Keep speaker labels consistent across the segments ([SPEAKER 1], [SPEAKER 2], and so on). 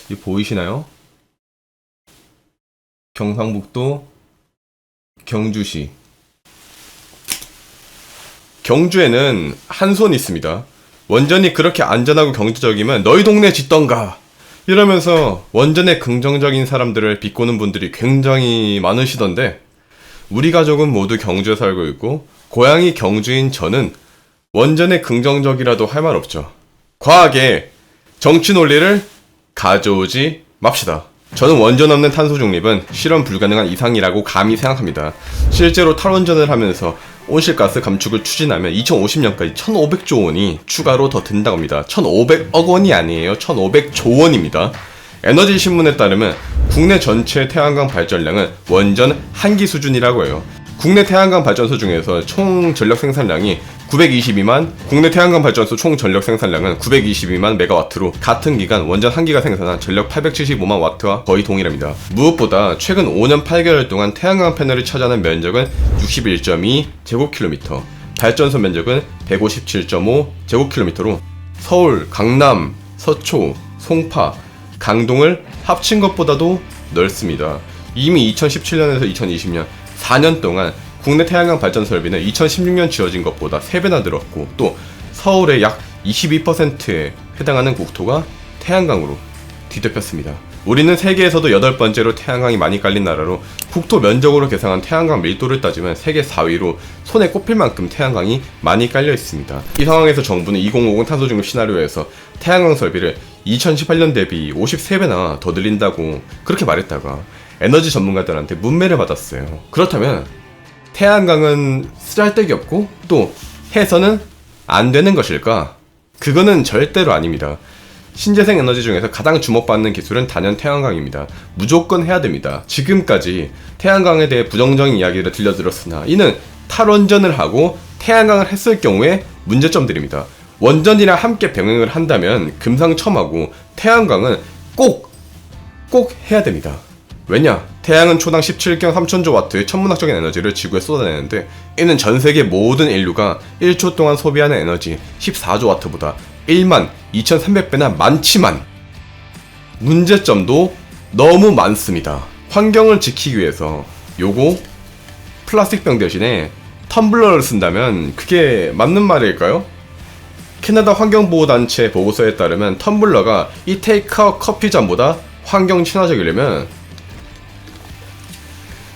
[SPEAKER 1] 이 보이시나요? 경상북도 경주시. 경주에는 한손이 있습니다. 원전이 그렇게 안전하고 경제적이면 너희 동네 짓던가 이러면서 원전에 긍정적인 사람들을 비꼬는 분들이 굉장히 많으시던데, 우리 가족은 모두 경주에 살고 있고 고향이 경주인 저는 원전에 긍정적이라도 할 말 없죠. 과하게 정치 논리를 가져오지 맙시다. 저는 원전 없는 탄소 중립은 실현 불가능한 이상이라고 감히 생각합니다. 실제로 탈원전을 하면서 온실가스 감축을 추진하면 2050년까지 1,500조 원이 추가로 더 든다고 합니다. 1,500억 원이 아니에요. 1,500조 원입니다. 에너지 신문에 따르면 국내 전체 태양광 발전량은 원전 한기 수준이라고 해요. 국내 태양광 발전소 중에서 총 전력 생산량이 922만, 국내 태양광 발전소 총 전력 생산량은 922만 메가와트로 같은 기간 원전 한 기가 생산한 전력 875만 와트와 거의 동일합니다. 무엇보다 최근 5년 8개월 동안 태양광 패널이 차지하는 면적은 61.2 제곱킬로미터, 발전소 면적은 157.5 제곱킬로미터로 서울, 강남, 서초, 송파, 강동을 합친 것보다도 넓습니다. 이미 2017년에서 2020년 4년 동안 국내 태양광 발전 설비는 2016년 지어진 것보다 3배나 늘었고, 또 서울의 약 22%에 해당하는 국토가 태양광으로 뒤덮였습니다. 우리는 세계에서도 8번째로 태양광이 많이 깔린 나라로 국토 면적으로 계산한 태양광 밀도를 따지면 세계 4위로 손에 꼽힐 만큼 태양광이 많이 깔려 있습니다. 이 상황에서 정부는 2050 탄소 중립 시나리오에서 태양광 설비를 2018년 대비 53배나 더 늘린다고 그렇게 말했다가 에너지 전문가들한테 문매를 받았어요. 그렇다면 태양광은 쓰잘데기 없고 또 해서는 안 되는 것일까? 그거는 절대로 아닙니다. 신재생 에너지 중에서 가장 주목받는 기술은 단연 태양광입니다. 무조건 해야 됩니다. 지금까지 태양광에 대해 부정적인 이야기를 들려드렸으나 이는 탈원전을 하고 태양광을 했을 경우의 문제점들입니다. 원전이랑 함께 병행을 한다면 금상첨화고 태양광은 꼭 해야 됩니다. 왜냐? 태양은 초당 17경 3천조 와트의 천문학적인 에너지를 지구에 쏟아내는데, 이는 전세계 모든 인류가 1초 동안 소비하는 에너지 14조 와트보다 1만 2,300배나 많지만 문제점도 너무 많습니다. 환경을 지키기 위해서 요거 플라스틱병 대신에 텀블러를 쓴다면 그게 맞는 말일까요? 캐나다 환경보호단체 보고서에 따르면 텀블러가 이 테이크아웃 커피잔보다 환경 친화적이려면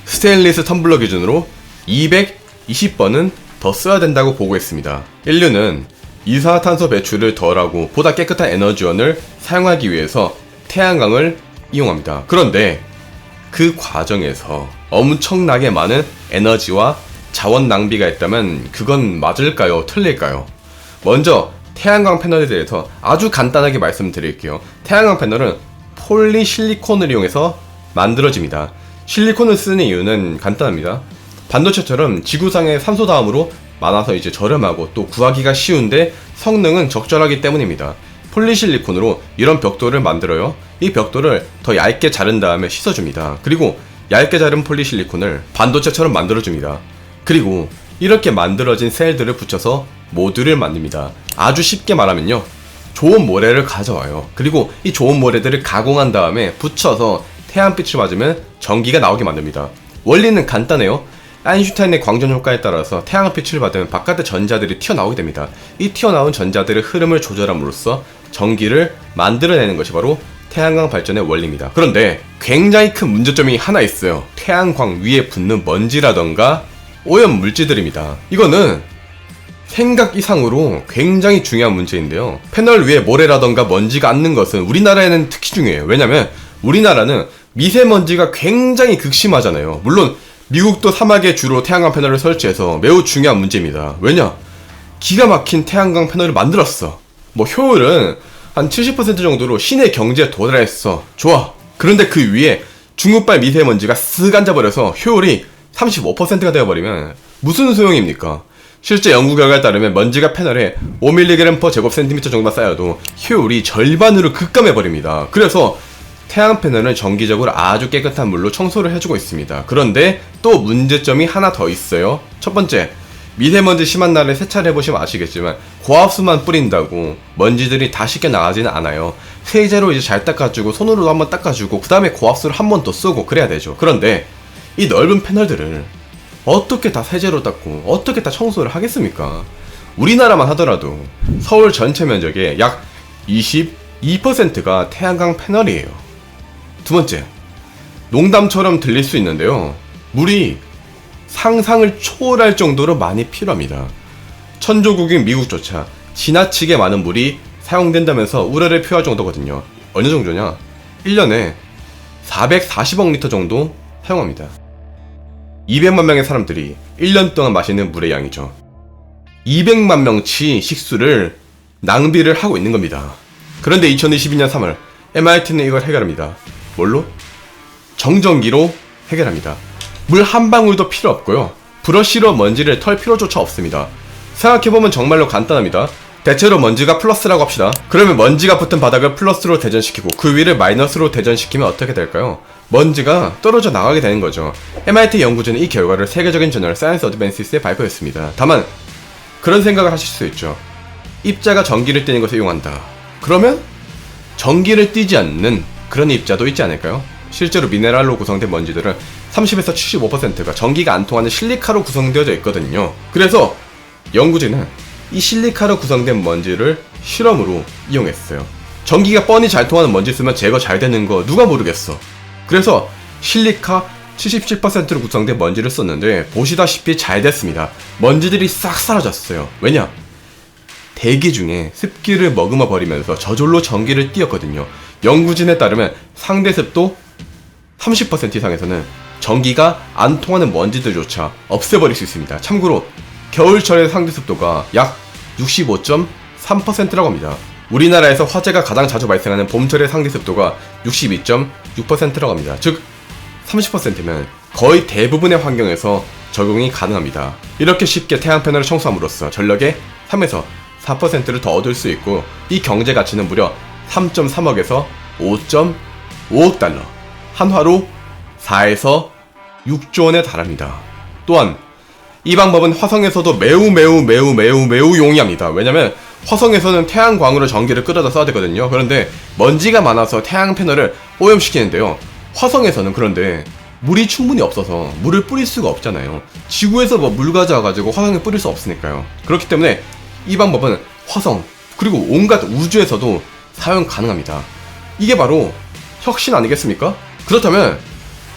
[SPEAKER 1] 스테인리스 텀블러 기준으로 220번은 더 써야 된다고 보고했습니다. 인류는 이산화탄소 배출을 덜하고 보다 깨끗한 에너지원을 사용하기 위해서 태양광을 이용합니다. 그런데 그 과정에서 엄청나게 많은 에너지와 자원 낭비가 있다면 그건 맞을까요? 틀릴까요? 먼저 태양광 패널에 대해서 아주 간단하게 말씀드릴게요. 태양광 패널은 폴리실리콘을 이용해서 만들어집니다. 실리콘을 쓰는 이유는 간단합니다. 반도체처럼 지구상의 산소 다음으로 많아서 이제 저렴하고 또 구하기가 쉬운데 성능은 적절하기 때문입니다. 폴리실리콘으로 이런 벽돌을 만들어요. 이 벽돌을 더 얇게 자른 다음에 씻어줍니다. 그리고 얇게 자른 폴리실리콘을 반도체처럼 만들어줍니다. 그리고 이렇게 만들어진 셀들을 붙여서 모듈을 만듭니다. 아주 쉽게 말하면요, 좋은 모래를 가져와요. 그리고 이 좋은 모래들을 가공한 다음에 붙여서 태양빛을 맞으면 전기가 나오게 만듭니다. 원리는 간단해요. 아인슈타인의 광전 효과에 따라서 태양빛을 받으면 바깥의 전자들이 튀어나오게 됩니다. 이 튀어나온 전자들의 흐름을 조절함으로써 전기를 만들어내는 것이 바로 태양광 발전의 원리입니다. 그런데 굉장히 큰 문제점이 하나 있어요. 태양광 위에 붙는 먼지라던가 오염 물질들입니다. 이거는 생각 이상으로 굉장히 중요한 문제인데요. 패널 위에 모래라던가 먼지가 앉는 것은 우리나라에는 특히 중요해요. 왜냐면 우리나라는 미세먼지가 굉장히 극심하잖아요. 물론 미국도 사막에 주로 태양광 패널을 설치해서 매우 중요한 문제입니다. 왜냐? 기가 막힌 태양광 패널을 만들었어. 효율은 한 70% 정도로 시내 경제에 도달했어. 좋아. 그런데 그 위에 중국발 미세먼지가 쓱 앉아버려서 효율이 35%가 되어버리면 무슨 소용입니까? 실제 연구 결과에 따르면 먼지가 패널에 5mg/제곱센티미터 정도만 쌓여도 효율이 절반으로 급감해버립니다. 그래서 태양 패널은 정기적으로 아주 깨끗한 물로 청소를 해주고 있습니다. 그런데 또 문제점이 하나 더 있어요. 첫 번째, 미세먼지 심한 날에 세차를 해보시면 아시겠지만 고압수만 뿌린다고 먼지들이 다 쉽게 나가지는 않아요. 세제로 이제 잘 닦아주고 손으로도 한번 닦아주고 그 다음에 고압수를 한 번 더 쓰고 그래야 되죠. 그런데 이 넓은 패널들을 어떻게 다 세제로 닦고 어떻게 다 청소를 하겠습니까? 우리나라만 하더라도 서울 전체 면적의 약 22%가 태양광 패널이에요. 두 번째, 농담처럼 들릴 수 있는데요. 물이 상상을 초월할 정도로 많이 필요합니다. 천조국인 미국조차 지나치게 많은 물이 사용된다면서 우려를 표할 정도거든요. 어느 정도냐? 1년에 440억 리터 정도 사용합니다. 200만 명의 사람들이 1년 동안 마시는 물의 양이죠. 200만 명치 식수를 낭비를 하고 있는 겁니다. 그런데 2022년 3월 MIT는 이걸 해결합니다. 뭘로? 정전기로 해결합니다. 물 한 방울도 필요 없고요. 브러쉬로 먼지를 털 필요조차 없습니다. 생각해보면 정말로 간단합니다. 대체로 먼지가 플러스라고 합시다. 그러면 먼지가 붙은 바닥을 플러스로 대전시키고 그 위를 마이너스로 대전시키면 어떻게 될까요? 먼지가 떨어져 나가게 되는 거죠. MIT 연구진은 이 결과를 세계적인 저널 사이언스 어드밴시스에 발표했습니다. 다만 그런 생각을 하실 수 있죠. 입자가 전기를 띠는 것을 이용한다. 그러면 전기를 띠지 않는 그런 입자도 있지 않을까요? 실제로 미네랄로 구성된 먼지들은 30에서 75%가 전기가 안 통하는 실리카로 구성되어져 있거든요. 그래서 연구진은 이 실리카로 구성된 먼지를 실험으로 이용했어요. 전기가 뻔히 잘 통하는 먼지 쓰면 제거 잘 되는 거 누가 모르겠어. 그래서 실리카 77%로 구성된 먼지를 썼는데 보시다시피 잘 됐습니다. 먼지들이 싹 사라졌어요. 왜냐? 대기 중에 습기를 머금어 버리면서 저절로 전기를 띄었거든요. 연구진에 따르면 상대 습도 30% 이상에서는 전기가 안 통하는 먼지들조차 없애버릴 수 있습니다. 참고로 겨울철의 상대 습도가 약 65.3%라고 합니다. 우리나라에서 화재가 가장 자주 발생하는 봄철의 상대 습도가 62.6%라고 합니다. 즉 30%면 거의 대부분의 환경에서 적용이 가능합니다. 이렇게 쉽게 태양 패널을 청소함으로써 전력의 3에서 4%를 더 얻을 수 있고 이 경제 가치는 무려 3.3억에서 5.5억 달러, 한화로 4에서 6조 원에 달합니다. 또한 이 방법은 화성에서도 매우 용이합니다. 왜냐면 화성에서는 태양광으로 전기를 끌어다 써야 되거든요. 그런데 먼지가 많아서 태양 패널을 오염시키는데요. 화성에서는 그런데 물이 충분히 없어서 물을 뿌릴 수가 없잖아요. 지구에서 뭐 물 가져와가지고 화성에 뿌릴 수 없으니까요. 그렇기 때문에 이 방법은 화성 그리고 온갖 우주에서도 사용 가능합니다. 이게 바로 혁신 아니겠습니까? 그렇다면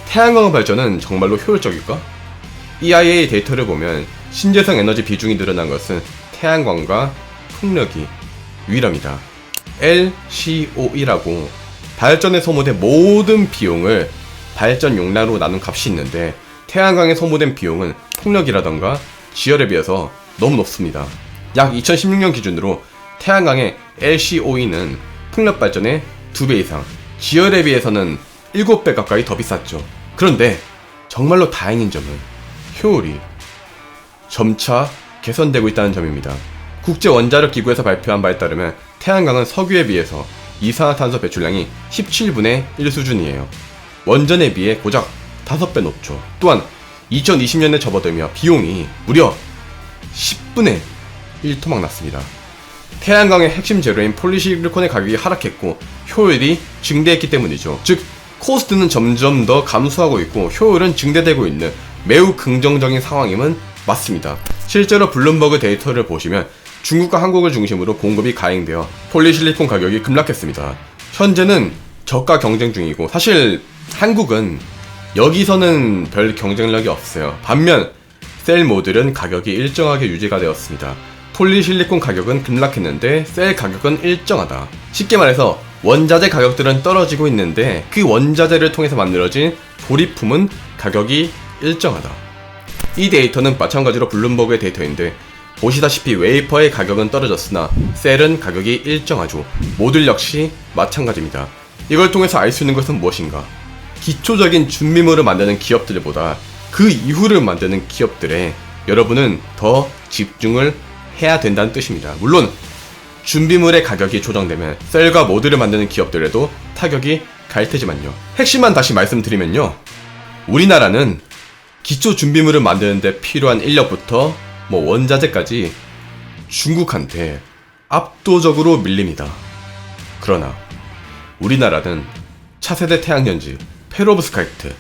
[SPEAKER 1] 태양광 발전은 정말로 효율적일까? EIA 데이터를 보면 신재생 에너지 비중이 늘어난 것은 태양광과 풍력이 유일합니다. LCOE라고 발전에 소모된 모든 비용을 발전 용량으로 나눈 값이 있는데 태양광에 소모된 비용은 풍력이라던가 지열에 비해서 너무 높습니다. 약 2016년 기준으로 태양광의 LCOE는 풍력 발전의 2배 이상, 지열에 비해서는 7배 가까이 더 비쌌죠. 그런데 정말로 다행인 점은 효율이 점차 개선되고 있다는 점입니다. 국제원자력기구에서 발표한 바에 따르면 태양광은 석유에 비해서 이산화탄소 배출량이 17분의 1 수준이에요. 원전에 비해 고작 5배 높죠. 또한 2020년에 접어들며 비용이 무려 10분의 1 토막 났습니다. 태양광의 핵심 재료인 폴리실리콘의 가격이 하락했고 효율이 증대했기 때문이죠. 즉 코스트는 점점 더 감소하고 있고 효율은 증대되고 있는 매우 긍정적인 상황임은 맞습니다. 실제로 블룸버그 데이터를 보시면 중국과 한국을 중심으로 공급이 가행되어 폴리실리콘 가격이 급락했습니다. 현재는 저가 경쟁 중이고 사실 한국은 여기서는 별 경쟁력이 없어요. 반면 셀 모듈은 가격이 일정하게 유지가 되었습니다. 폴리실리콘 가격은 급락했는데 셀 가격은 일정하다. 쉽게 말해서 원자재 가격들은 떨어지고 있는데 그 원자재를 통해서 만들어진 조립품은 가격이 일정하다. 이 데이터는 마찬가지로 블룸버그의 데이터인데 보시다시피 웨이퍼의 가격은 떨어졌으나 셀은 가격이 일정하죠. 모듈 역시 마찬가지입니다. 이걸 통해서 알 수 있는 것은 무엇인가? 기초적인 준비물을 만드는 기업들보다 그 이후를 만드는 기업들에 여러분은 더 집중을 해야 된다는 뜻입니다. 물론 준비물의 가격이 조정되면 셀과 모듈을 만드는 기업들에도 타격이 갈 테지만요. 핵심만 다시 말씀드리면요. 우리나라는 기초 준비물을 만드는데 필요한 인력부터 원자재까지 중국한테 압도적으로 밀립니다. 그러나 우리나라는 차세대 태양전지, 페로브스카이트,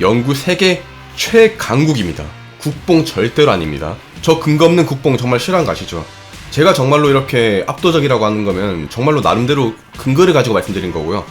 [SPEAKER 1] 연구 세계 최강국입니다. 국뽕 절대로 아닙니다. 저 근거 없는 국뽕 정말 싫어하는 거 아시죠? 제가 정말로 이렇게 압도적이라고 하는 거면 정말로 나름대로 근거를 가지고 말씀드린 거고요.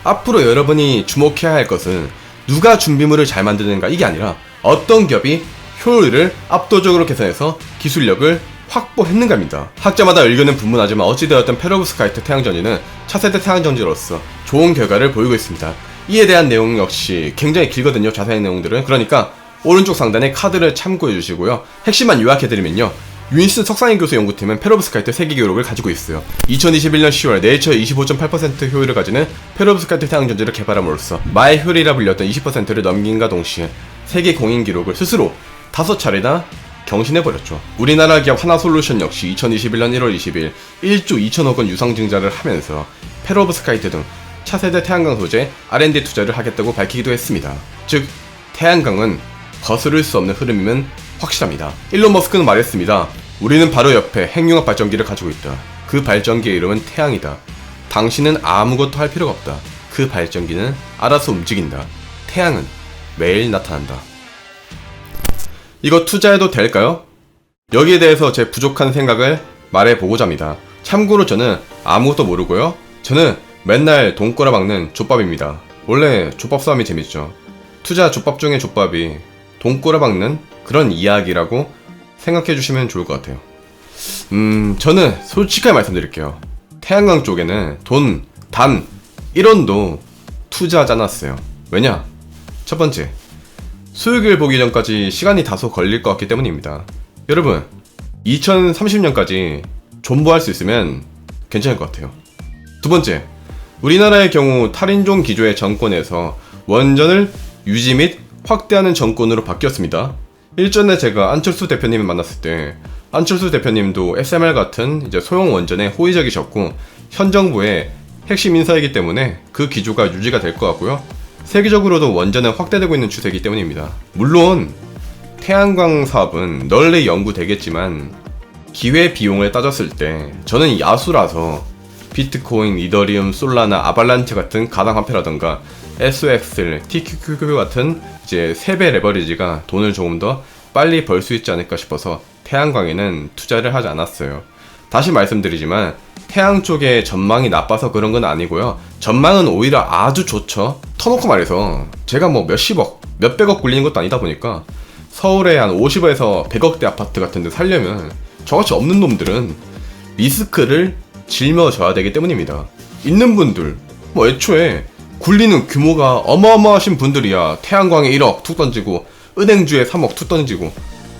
[SPEAKER 1] 앞으로 여러분이 주목해야 할 것은 누가 준비물을 잘 만드는가 이게 아니라 어떤 기업이 효율을 압도적으로 개선해서 기술력을 확보했는가입니다. 학자마다 의견은 분분하지만 어찌되었든 페로브스카이트 태양전지는 차세대 태양전지로서 좋은 결과를 보이고 있습니다. 이에 대한 내용 역시 굉장히 길거든요. 자세한 내용들은. 그러니까 오른쪽 상단에 카드를 참고해 주시고요. 핵심만 요약해드리면요. 유인스 석상인 교수 연구팀은 페로브스카이트 세계 기록을 가지고 있어요. 2021년 10월 네이처의 25.8% 효율을 가지는 페로브스카이트 태양전지를 개발함으로써 마의 효율이라 불렸던 20%를 넘긴과 동시에 세계 공인 기록을 스스로 5차례나 경신해버렸죠. 우리나라 기업 하나솔루션 역시 2021년 1월 20일 1조 2천억 원 유상 증자를 하면서 페로브스카이트 등 차세대 태양광 소재 R&D 투자를 하겠다고 밝히기도 했습니다. 즉 태양광은 거스를 수 없는 흐름임은 확실합니다. 일론 머스크는 말했습니다. 우리는 바로 옆에 핵융합 발전기를 가지고 있다. 그 발전기의 이름은 태양이다. 당신은 아무것도 할 필요가 없다. 그 발전기는 알아서 움직인다. 태양은 매일 나타난다. 이거 투자해도 될까요? 여기에 대해서 제 부족한 생각을 말해보고자 합니다. 참고로 저는 아무것도 모르고요. 저는 맨날 돈 꼬라박는 족밥입니다. 원래 족밥 싸움이 재밌죠. 투자 족밥 중에 족밥이 돈 꼬라박는 그런 이야기라고 생각해주시면 좋을 것 같아요. 저는 솔직하게 말씀드릴게요. 태양광 쪽에는 돈, 단 1원도 투자하지 않았어요. 왜냐? 첫 번째, 수익을 보기 전까지 시간이 다소 걸릴 것 같기 때문입니다. 여러분, 2030년까지 존버할 수 있으면 괜찮을 것 같아요. 두 번째, 우리나라의 경우 탈인종 기조의 정권에서 원전을 유지 및 확대하는 정권으로 바뀌었습니다. 일전에 제가 안철수 대표님을 만났을 때 안철수 대표님도 SMR 같은 이제 소형 원전에 호의적이셨고 현 정부의 핵심 인사이기 때문에 그 기조가 유지가 될 것 같고요. 세계적으로도 원전은 확대되고 있는 추세이기 때문입니다. 물론 태양광 사업은 널리 연구되겠지만 기회 비용을 따졌을 때 저는 야수라서 비트코인, 이더리움, 솔라나, 아발란체 같은 가상화폐라던가 SOXL, TQQQ 같은 이제 3배 레버리지가 돈을 조금 더 빨리 벌 수 있지 않을까 싶어서 태양광에는 투자를 하지 않았어요. 다시 말씀드리지만 태양 쪽에 전망이 나빠서 그런 건 아니고요. 전망은 오히려 아주 좋죠. 터놓고 말해서 제가 뭐 몇십억, 몇백억 굴리는 것도 아니다 보니까 서울에 한 50에서 100억대 아파트 같은 데 살려면 저같이 없는 놈들은 리스크를 짊어져야 되기 때문입니다. 있는 분들, 뭐 애초에 굴리는 규모가 어마어마하신 분들이야 태양광에 1억 툭 던지고 은행주에 3억 툭 던지고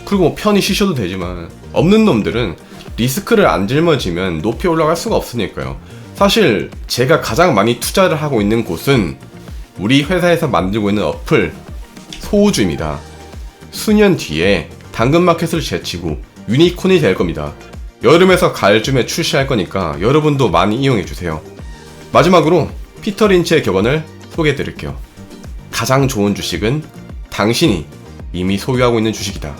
[SPEAKER 1] 그리고 뭐 편히 쉬셔도 되지만 없는 놈들은 리스크를 안 짊어지면 높이 올라갈 수가 없으니까요. 사실 제가 가장 많이 투자를 하고 있는 곳은 우리 회사에서 만들고 있는 어플 소우주입니다. 수년 뒤에 당근마켓을 제치고 유니콘이 될 겁니다. 여름에서 가을쯤에 출시할 거니까 여러분도 많이 이용해주세요. 마지막으로 피터 린치의 격언을 소개해드릴게요. 가장 좋은 주식은 당신이 이미 소유하고 있는 주식이다.